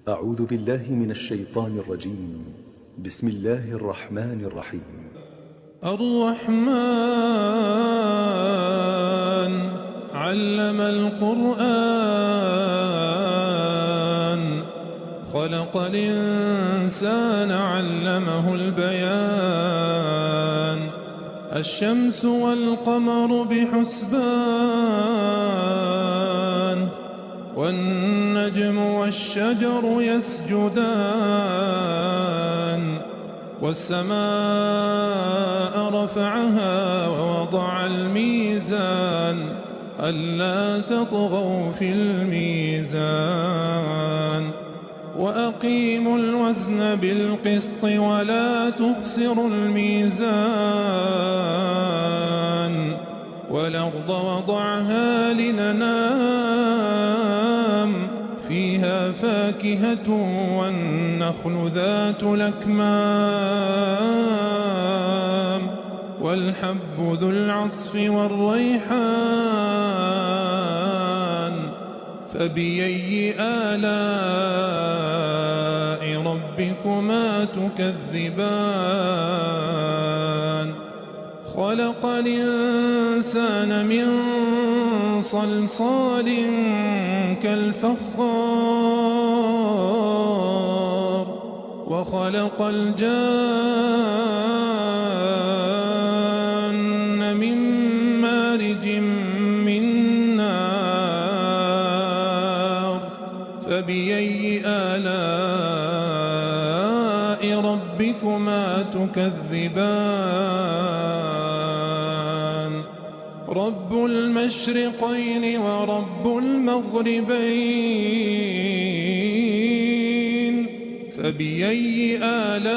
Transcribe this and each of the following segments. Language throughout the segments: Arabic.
أعوذ بالله من الشيطان الرجيم. بسم الله الرحمن الرحيم. الرحمن علم القرآن خلق الإنسان علمه البيان الشمس والقمر بحسبان والنجم والشجر يسجدان والسماء رفعها ووضع الميزان ألا تطغوا في الميزان وأقيموا الوزن بالقسط ولا تخسروا الميزان والأرض وضعها للأنام فيها فاكهة والنخل ذات الأكمام والحب ذو العصف والريحان فبأي آلاء ربكما تكذبان خلق الإنسان من صلصال كالفخار وخلق الجان من مارج من نار فبأي آلاء ربكما تكذبان رب المشرقين ورب المغربين فبأي آلاء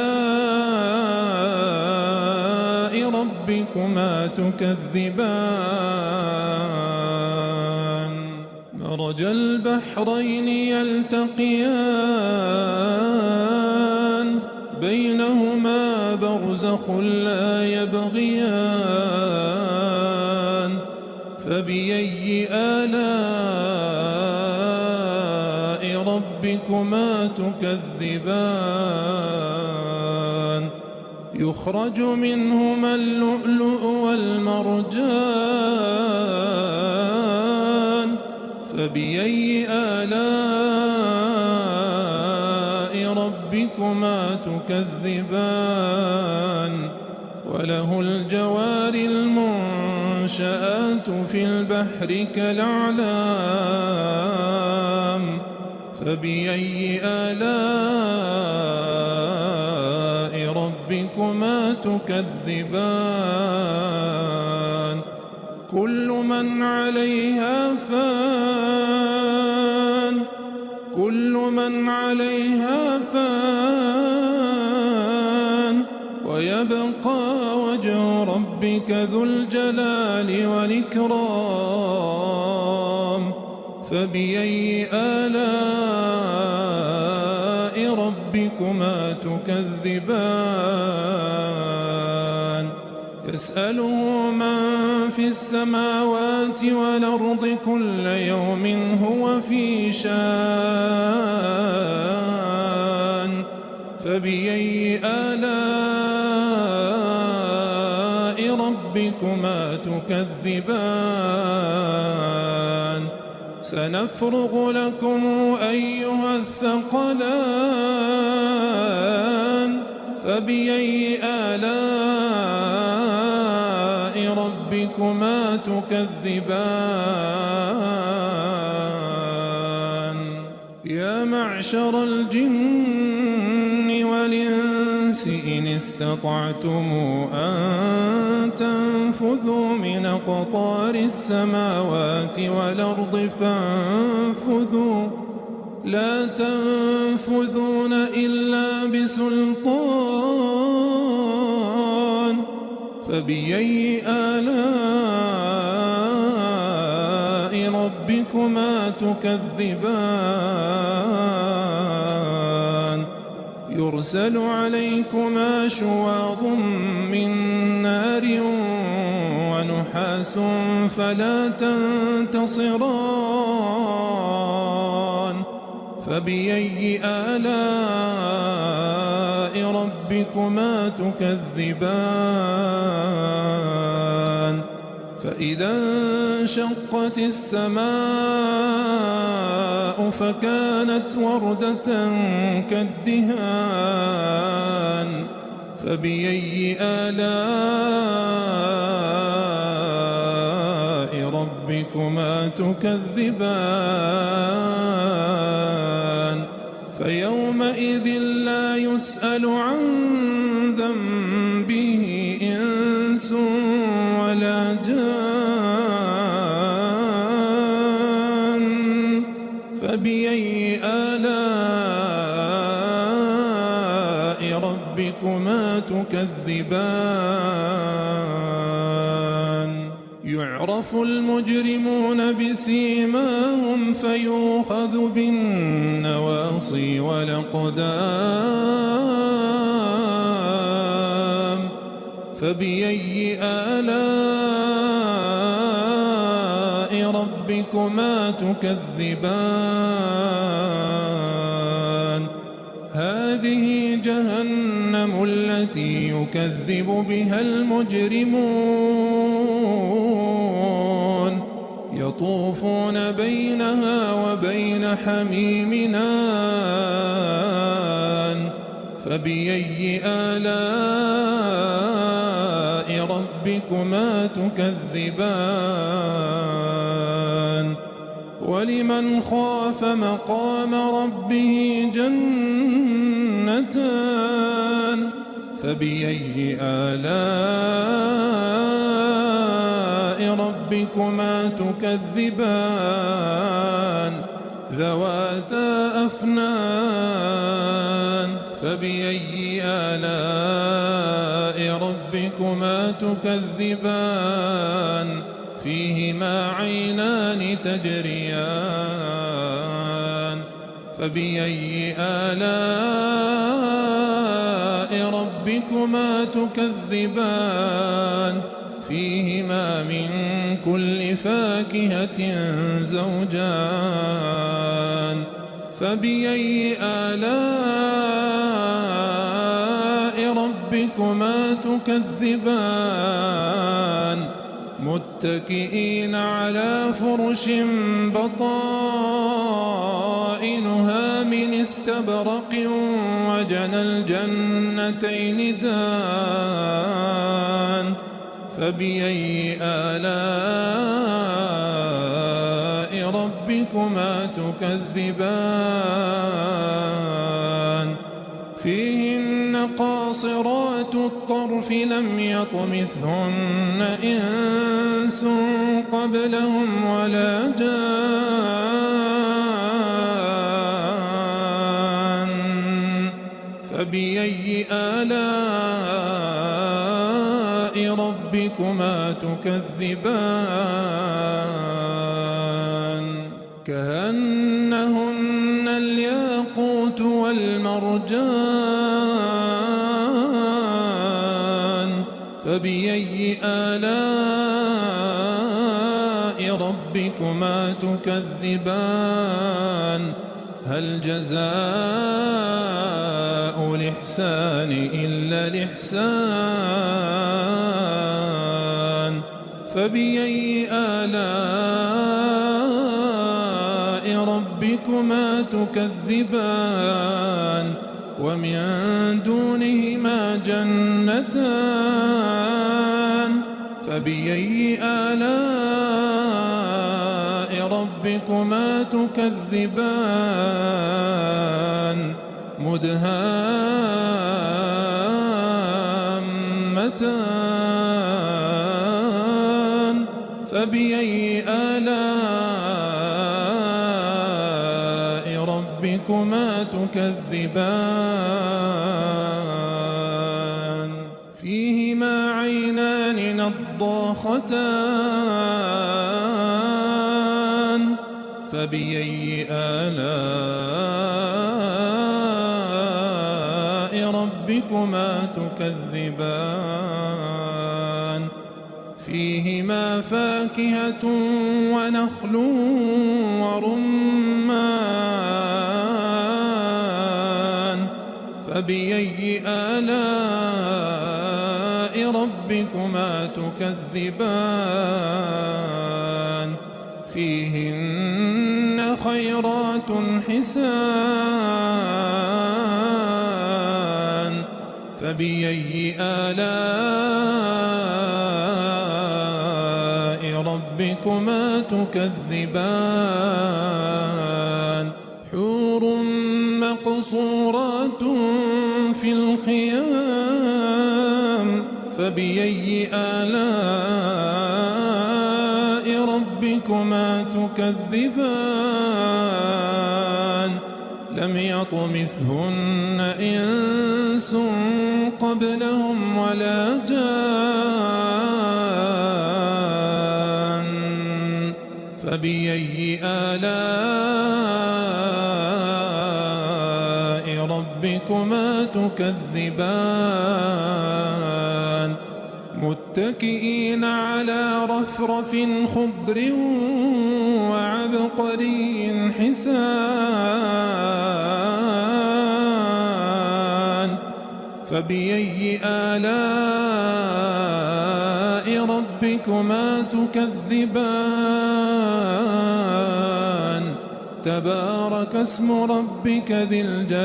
ربكما تكذبان مرج البحرين يلتقيان بينهما برزخ لا يبغيان فبأي آلاء ربكما تكذبان يخرج منهما اللؤلؤ والمرجان فبأي آلاء ربكما تكذبان وله الجوار المنشآت في البحر كالأعلام فبأي آلاء ربكما تكذبان كل من عليها فان كل من عليها فان ويبقى وجه ربك ذو الجلال والإكرام فبأي آلاء ربكما تكذبان يسأله من في السماوات والأرض كل يوم هو في شان فبأي آلاء ربكما تكذبان سنفرغ لكم أيها الثقلان فبأي آلاء ربكما تكذبان يا معشر الجن والإنس إن استطعتم أن تنفذوا من أقطار السماوات والأرض فانفذوا لا تنفذون إلا بسلطان فبأي آلاء ربكما تكذبان يرسل عليكما شواظ من نار ونحاس فلا تنتصران فبأي آلاء ربكما تكذبان فإذا انشقت السماء فكانت وردة كالدهان فبأي آلاء ربكما تكذبان فيومئذ لا يسأل عن ذنبه إنس ولا جان فبأي آلاء ربكما تكذبان يعرف المجرمون بسيماهم فيؤخذ بالنواصي والأقدام فبأي آلاء ربكما تكذبان هذه جهنم التي يكذب بها المجرمون يطوفون بينها وبين حميم آن فبأي آلاء ربكما تكذبان ولمن خاف مقام ربه جنتان فبأي آلاء ربكما تكذبان ذواتا أفنان فبأي آلاء ربكما تكذبان فيهما عينان تجريان فبأي آلاء ربكما تكذبان فيهما من كل فاكهة زوجان فبأي آلاء ربكما تكذبان متكئين على فرش بطائنها من استبرق وجنى الجنتين دان فبأي آلاء ربكما تكذبان فيهن قاصرات الطرف لم يطمثهن إنس قبلهم ولا جان فبأي آلاء ربكما تكذبان كأنهن الياقوت والمرجان فبأي آلاء ربكما تكذبان هل جزاء الإحسان إلا الإحسان فبأي آلاء ربكما تكذبان ومن دونهما جنتان فبأي آلاء ربكما تكذبان مدهامتان فبأي آلاء ربكما تكذبان فيهما عينان نضاختان فبأي آلاء ربكما تكذبان فيهما فاكهة ونخل ورمان فبأي آلاء ربكما تكذبان فيهن خيرات حسان فبأي آلاء ربكما تكذبان حور مقصورات في الخيام فبأي آلاء ربكما تكذبان لم يطمثهن إنس قبلهم ولا جان فبأي آلاء ربكما تكذبان متكئين على رفرف خضر وعبقري حسان فبأي آلاء ربكما تكذبان تبارك اسم ربك ذي الجلال